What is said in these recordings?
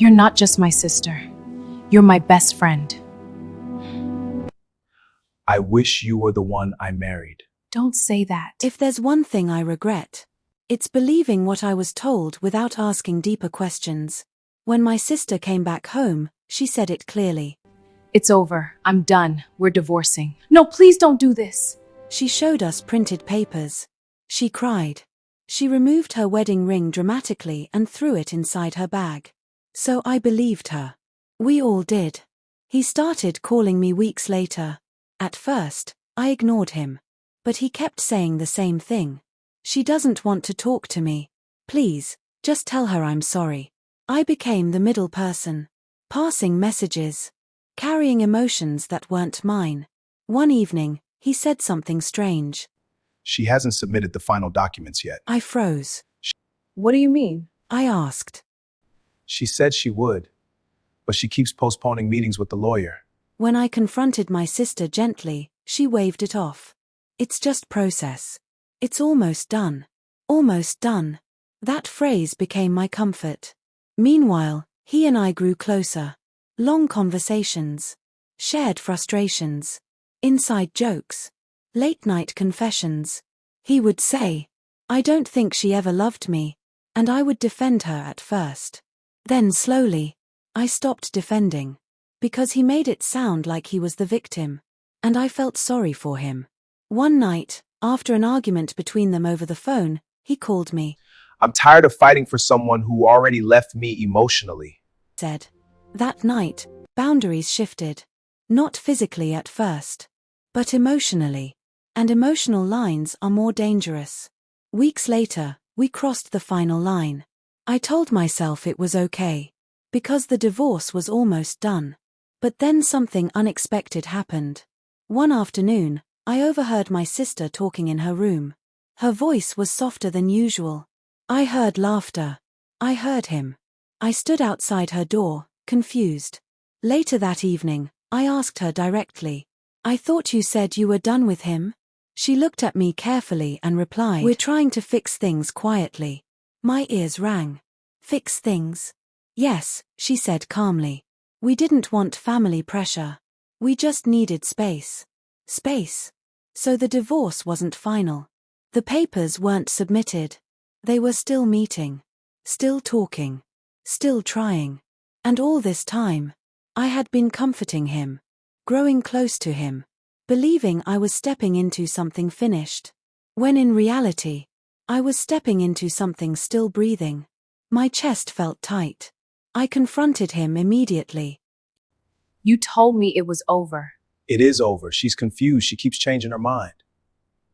You're not just my sister. You're my best friend. I wish you were the one I married. Don't say that. If there's one thing I regret, it's believing what I was told without asking deeper questions. When my sister came back home, she said it clearly. It's over. I'm done. We're divorcing. No, please don't do this. She showed us printed papers. She cried. She removed her wedding ring dramatically and threw it inside her bag. So I believed her. We all did. He started calling me weeks later. At first, I ignored him. But he kept saying the same thing. She doesn't want to talk to me. Please, just tell her I'm sorry. I became the middle person. Passing messages. Carrying emotions that weren't mine. One evening, he said something strange. She hasn't submitted the final documents yet. I froze. What do you mean? I asked. She said she would, but she keeps postponing meetings with the lawyer. When I confronted my sister gently, she waved it off. It's just process. It's almost done. Almost done. That phrase became my comfort. Meanwhile, he and I grew closer. Long conversations. Shared frustrations. Inside jokes. Late-night confessions. He would say, I don't think she ever loved me, and I would defend her at first. Then slowly, I stopped defending. Because he made it sound like he was the victim. And I felt sorry for him. One night, after an argument between them over the phone, he called me. I'm tired of fighting for someone who already left me emotionally. Said. That night, boundaries shifted. Not physically at first, but emotionally. And emotional lines are more dangerous. Weeks later, we crossed the final line. I told myself it was okay. Because the divorce was almost done. But then something unexpected happened. One afternoon, I overheard my sister talking in her room. Her voice was softer than usual. I heard laughter. I heard him. I stood outside her door, confused. Later that evening, I asked her directly. I thought you said you were done with him? She looked at me carefully and replied, We're trying to fix things quietly. My ears rang. Fix things? Yes, she said calmly. We didn't want family pressure. We just needed space. Space. So the divorce wasn't final. The papers weren't submitted. They were still meeting. Still talking. Still trying. And all this time, I had been comforting him. Growing close to him. Believing I was stepping into something finished. When in reality, I was stepping into something still breathing. My chest felt tight. I confronted him immediately. You told me it was over. It is over. She's confused. She keeps changing her mind.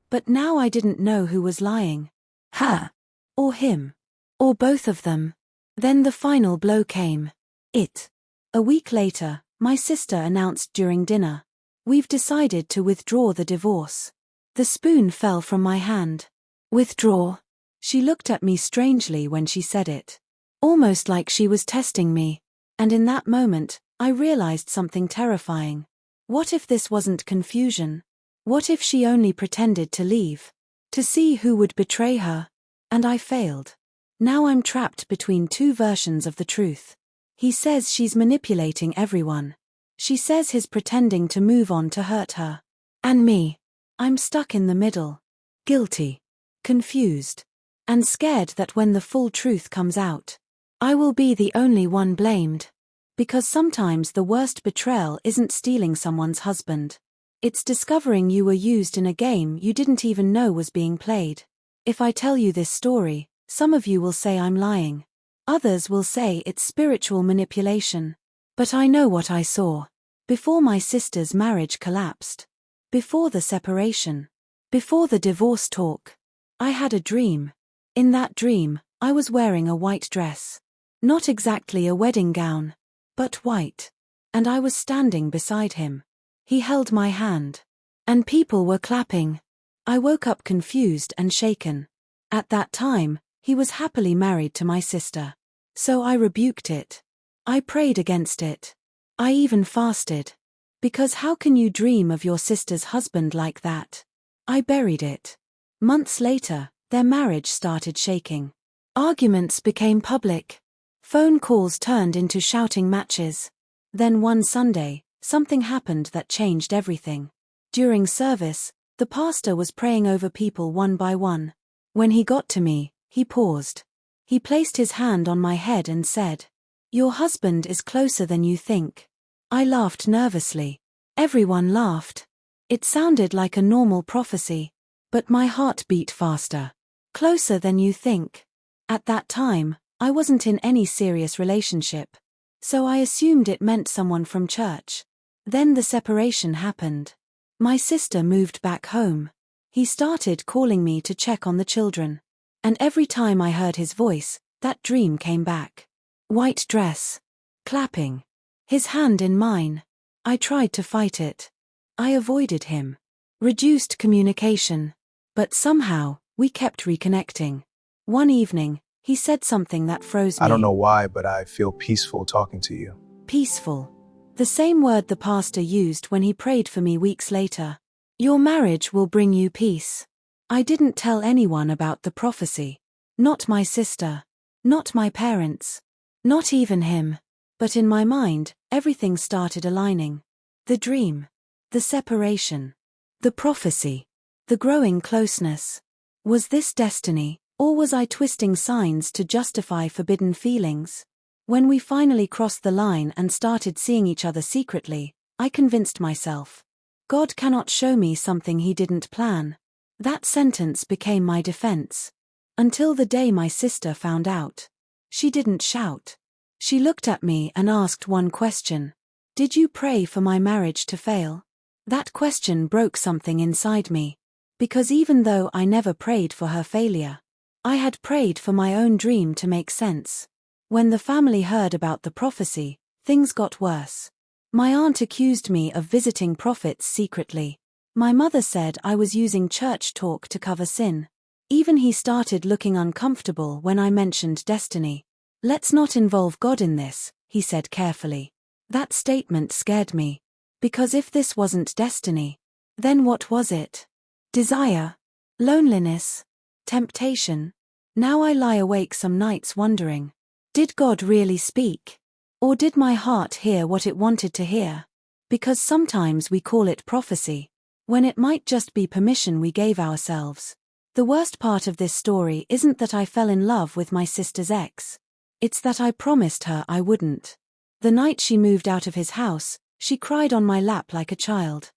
But now I didn't know who was lying. Her. Or him. Or both of them. Then the final blow came. It. A week later, my sister announced during dinner. We've decided to withdraw the divorce. The spoon fell from my hand. Withdraw? She looked at me strangely when she said it. Almost like she was testing me. And in that moment, I realized something terrifying. What if this wasn't confusion? What if she only pretended to leave? To see who would betray her? And I failed. Now I'm trapped between two versions of the truth. He says she's manipulating everyone. She says he's pretending to move on to hurt her. And me. I'm stuck in the middle. Guilty. Confused. And scared that when the full truth comes out, I will be the only one blamed. Because sometimes the worst betrayal isn't stealing someone's husband. It's discovering you were used in a game you didn't even know was being played. If I tell you this story, some of you will say I'm lying. Others will say it's spiritual manipulation. But I know what I saw. Before my sister's marriage collapsed. Before the separation. Before the divorce talk. I had a dream. In that dream, I was wearing a white dress. Not exactly a wedding gown. But white. And I was standing beside him. He held my hand. And people were clapping. I woke up confused and shaken. At that time, he was happily married to my sister. So I rebuked it. I prayed against it. I even fasted. Because how can you dream of your sister's husband like that? I buried it. Months later, their marriage started shaking. Arguments became public. Phone calls turned into shouting matches. Then one Sunday, something happened that changed everything. During service, the pastor was praying over people one by one. When he got to me, he paused. He placed his hand on my head and said, "Your husband is closer than you think." I laughed nervously. Everyone laughed. It sounded like a normal prophecy, but my heart beat faster. Closer than you think. At that time, I wasn't in any serious relationship, so I assumed it meant someone from church. Then the separation happened. My sister moved back home. He started calling me to check on the children. And every time I heard his voice, that dream came back. White dress. Clapping. His hand in mine. I tried to fight it. I avoided him. Reduced communication. But somehow, we kept reconnecting. One evening, he said something that froze me. I don't know why, but I feel peaceful talking to you. Peaceful. The same word the pastor used when he prayed for me weeks later. Your marriage will bring you peace. I didn't tell anyone about the prophecy. Not my sister. Not my parents. Not even him. But in my mind, everything started aligning. The dream. The separation. The prophecy. The growing closeness. Was this destiny, or was I twisting signs to justify forbidden feelings? When we finally crossed the line and started seeing each other secretly, I convinced myself. God cannot show me something he didn't plan. That sentence became my defense. Until the day my sister found out. She didn't shout. She looked at me and asked one question. Did you pray for my marriage to fail? That question broke something inside me. Because even though I never prayed for her failure, I had prayed for my own dream to make sense. When the family heard about the prophecy, things got worse. My aunt accused me of visiting prophets secretly. My mother said I was using church talk to cover sin. Even he started looking uncomfortable when I mentioned destiny. Let's not involve God in this, he said carefully. That statement scared me. Because if this wasn't destiny, then what was it? Desire? Loneliness? Temptation? Now I lie awake some nights wondering, did God really speak? Or did my heart hear what it wanted to hear? Because sometimes we call it prophecy, when it might just be permission we gave ourselves. The worst part of this story isn't that I fell in love with my sister's ex. It's that I promised her I wouldn't. The night she moved out of his house, she cried on my lap like a child.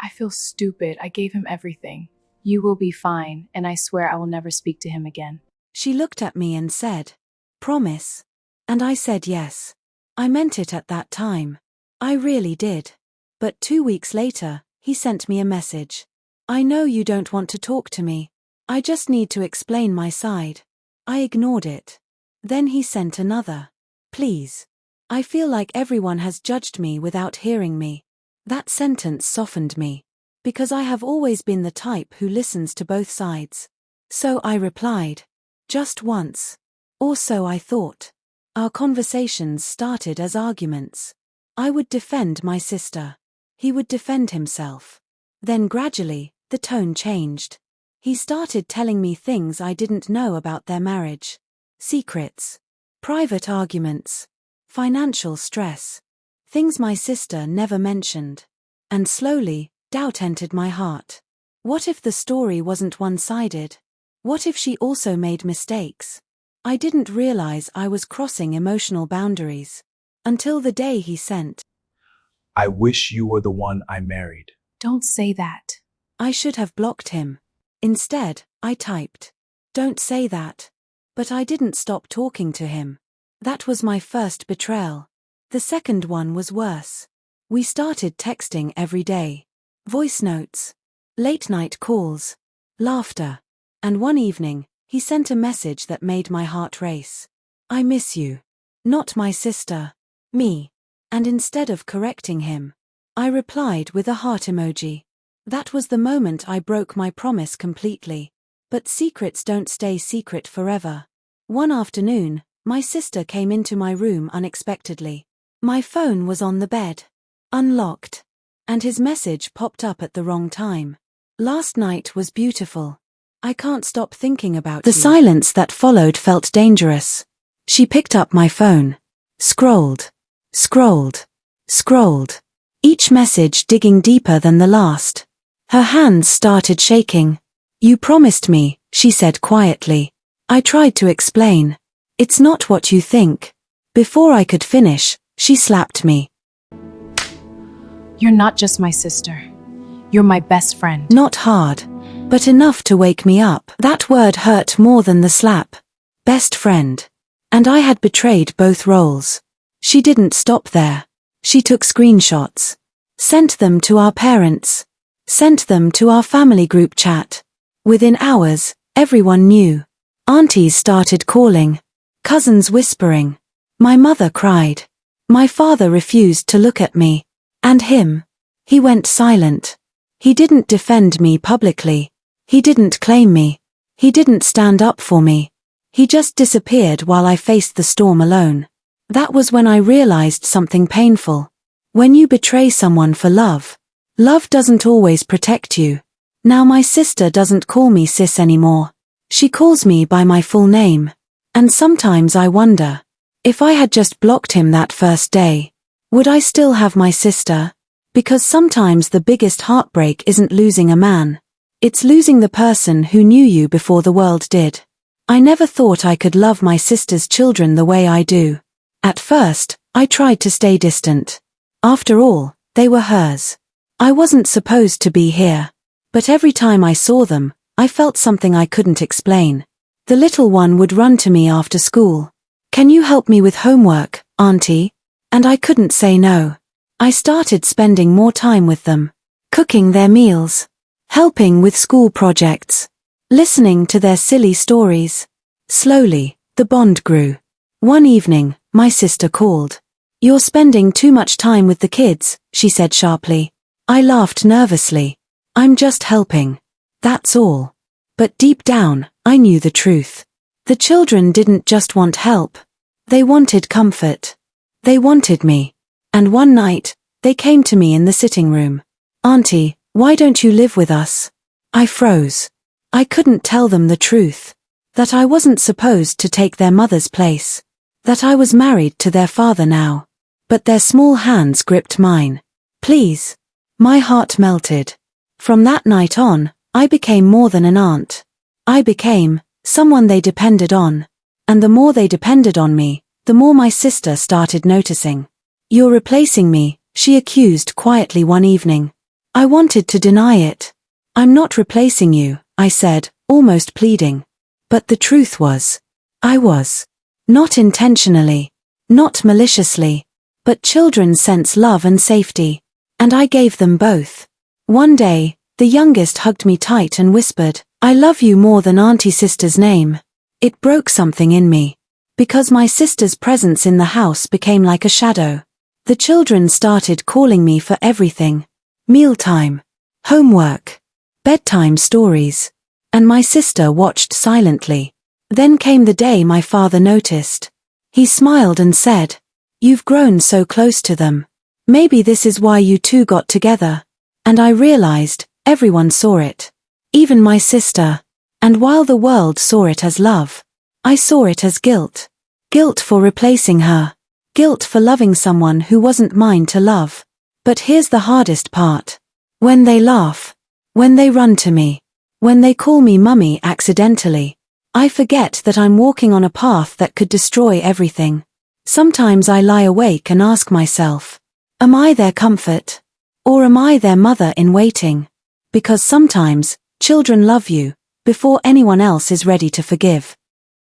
I feel stupid. I gave him everything. You will be fine, and I swear I will never speak to him again. She looked at me and said, "Promise?" And I said yes. I meant it at that time. I really did. But 2 weeks later, he sent me a message. I know you don't want to talk to me. I just need to explain my side. I ignored it. Then he sent another. Please. I feel like everyone has judged me without hearing me. That sentence softened me. Because I have always been the type who listens to both sides. So I replied. Just once. Or so I thought. Our conversations started as arguments. I would defend my sister. He would defend himself. Then gradually, the tone changed. He started telling me things I didn't know about their marriage. Secrets. Private arguments. Financial stress. Things my sister never mentioned. And slowly, doubt entered my heart. What if the story wasn't one-sided? What if she also made mistakes? I didn't realize I was crossing emotional boundaries. Until the day he sent. I wish you were the one I married. Don't say that. I should have blocked him. Instead, I typed. Don't say that. But I didn't stop talking to him. That was my first betrayal. The second one was worse. We started texting every day. Voice notes. Late-night calls. Laughter. And one evening, he sent a message that made my heart race. I miss you. Not my sister. Me. And instead of correcting him, I replied with a heart emoji. That was the moment I broke my promise completely. But secrets don't stay secret forever. One afternoon, my sister came into my room unexpectedly. My phone was on the bed. Unlocked. And his message popped up at the wrong time. Last night was beautiful. I can't stop thinking about you. The silence that followed felt dangerous. She picked up my phone. Scrolled. Scrolled. Scrolled. Each message digging deeper than the last. Her hands started shaking. "You promised me," she said quietly. I tried to explain. "It's not what you think." Before I could finish, she slapped me. You're not just my sister. You're my best friend. Not hard, but enough to wake me up. That word hurt more than the slap. Best friend. And I had betrayed both roles. She didn't stop there. She took screenshots. Sent them to our parents. Sent them to our family group chat. Within hours, everyone knew. Aunties started calling. Cousins whispering. My mother cried. My father refused to look at me. And him. He went silent. He didn't defend me publicly. He didn't claim me. He didn't stand up for me. He just disappeared while I faced the storm alone. That was when I realized something painful. When you betray someone for love, love doesn't always protect you. Now my sister doesn't call me sis anymore. She calls me by my full name. And sometimes I wonder, if I had just blocked him that first day, would I still have my sister? Because sometimes the biggest heartbreak isn't losing a man. It's losing the person who knew you before the world did. I never thought I could love my sister's children the way I do. At first, I tried to stay distant. After all, they were hers. I wasn't supposed to be here. But every time I saw them, I felt something I couldn't explain. The little one would run to me after school. "Can you help me with homework, Auntie?" And I couldn't say no. I started spending more time with them. Cooking their meals. Helping with school projects. Listening to their silly stories. Slowly, the bond grew. One evening, my sister called. "You're spending too much time with the kids," she said sharply. I laughed nervously. "I'm just helping. That's all." But deep down, I knew the truth. The children didn't just want help. They wanted comfort. They wanted me. And one night, they came to me in the sitting room. "Auntie, why don't you live with us?" I froze. I couldn't tell them the truth. That I wasn't supposed to take their mother's place. That I was married to their father now. But their small hands gripped mine. "Please." My heart melted. From that night on, I became more than an aunt. I became someone they depended on. And the more they depended on me, the more my sister started noticing. "You're replacing me," she accused quietly one evening. I wanted to deny it. "I'm not replacing you," I said, almost pleading. But the truth was, I was. Not intentionally. Not maliciously. But children sense love and safety. And I gave them both. One day, the youngest hugged me tight and whispered, "I love you more than Auntie Sister's name." It broke something in me. Because my sister's presence in the house became like a shadow. The children started calling me for everything. Mealtime. Homework. Bedtime stories. And my sister watched silently. Then came the day my father noticed. He smiled and said, "You've grown so close to them. Maybe this is why you two got together." And I realized, everyone saw it. Even my sister. And while the world saw it as love, I saw it as guilt. Guilt for replacing her. Guilt for loving someone who wasn't mine to love. But here's the hardest part. When they laugh. When they run to me. When they call me mummy accidentally. I forget that I'm walking on a path that could destroy everything. Sometimes I lie awake and ask myself, am I their comfort? Or am I their mother in waiting? Because sometimes, children love you, before anyone else is ready to forgive.